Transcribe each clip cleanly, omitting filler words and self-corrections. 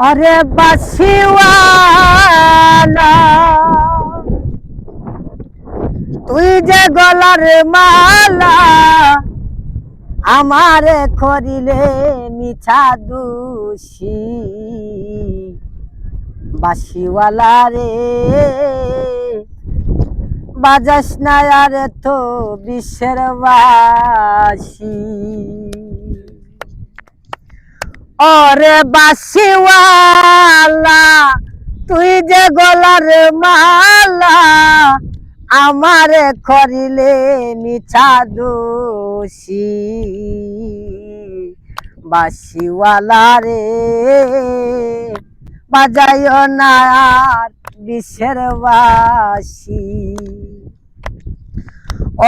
अरे बासिवाला তুই যে গলার মালা আমারে করিলে মিছা দোষী বাসিওয়ালা রে বাজাস না আর তো বিশ্বের বাসি ওরে বাসিওয়ালা তুই যে গলার মালা আমারে করিলে মিছা দোষী বাসিওয়ালা রে বাজাইও না আর বিশ্বের বাসি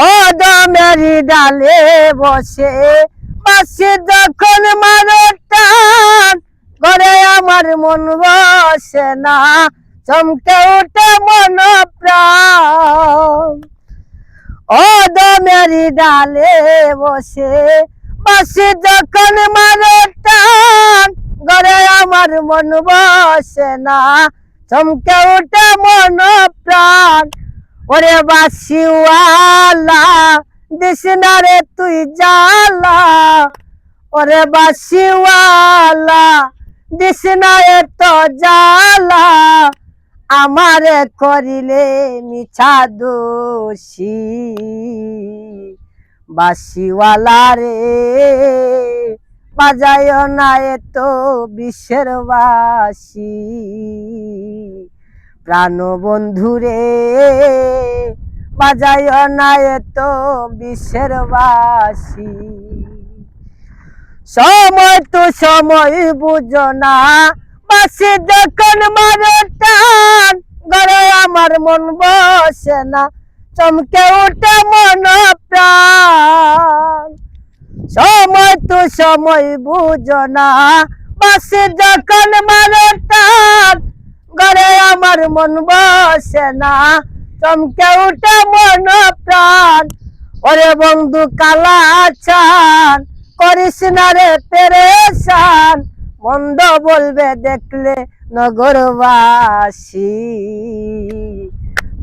ও দমেরি ডালে বসে বাসি যখন মারে টান করে আমার মন বসে না চমকে উঠে মন প্রাণ ও দমেরি ডালে বসে বাসি যখন মারে টান করে আমার মন বসে না চমকে উঠে মন প্রাণ ওরে বাসিওয়ালা দিস না রে তুই জ্বালা ওরে বাসিওয়ালা দিস না এত জ্বালা আমারে করিলে মিছা দোষী বাসিওয়ালা রে বাজায় না এত বিশ্বের বাসি প্রাণ বন্ধু রে বাজায় না এত বিশ্বের বাসি সময় তো সময় বুঝো না বাসি যখন মারে টান ঘরে আমার মন বসে না চমকে উঠে মন প্রাণ সময় তো সময় বুঝো না বাসি যখন মারে টান ঘরে আমার মন বসে না চমকে উঠে মন প্রাণ ওরে বন্ধু কালা চান করিস না রে পেরেশান মন্দ বলবে দেখলে নগরবাসী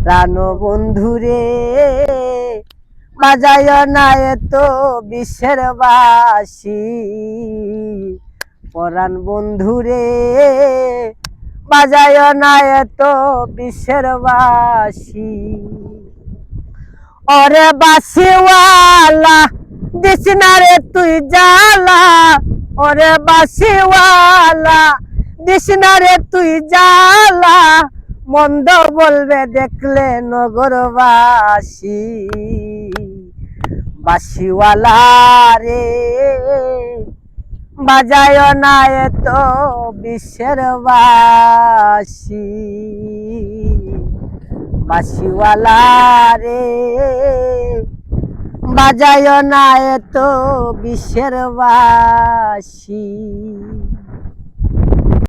প্রাণ বন্ধু রে বাজায় না এত বিশ্বের বাসি পরাণ বন্ধু রে বাজায় না এত বিশ্বের বাসি ওরে বাসিওয়ালা দিস না রে তুই জ্বালা ওরে বাসিওয়ালা দিস না রে তুই জ্বালা মন্দ বলবে দেখলে নগরবাসী বাসিওয়ালা রে বাজায় না এত বিশ্বের বাসি বাসিওয়ালা রে বাজায় না এত বিশ্বের বাসি।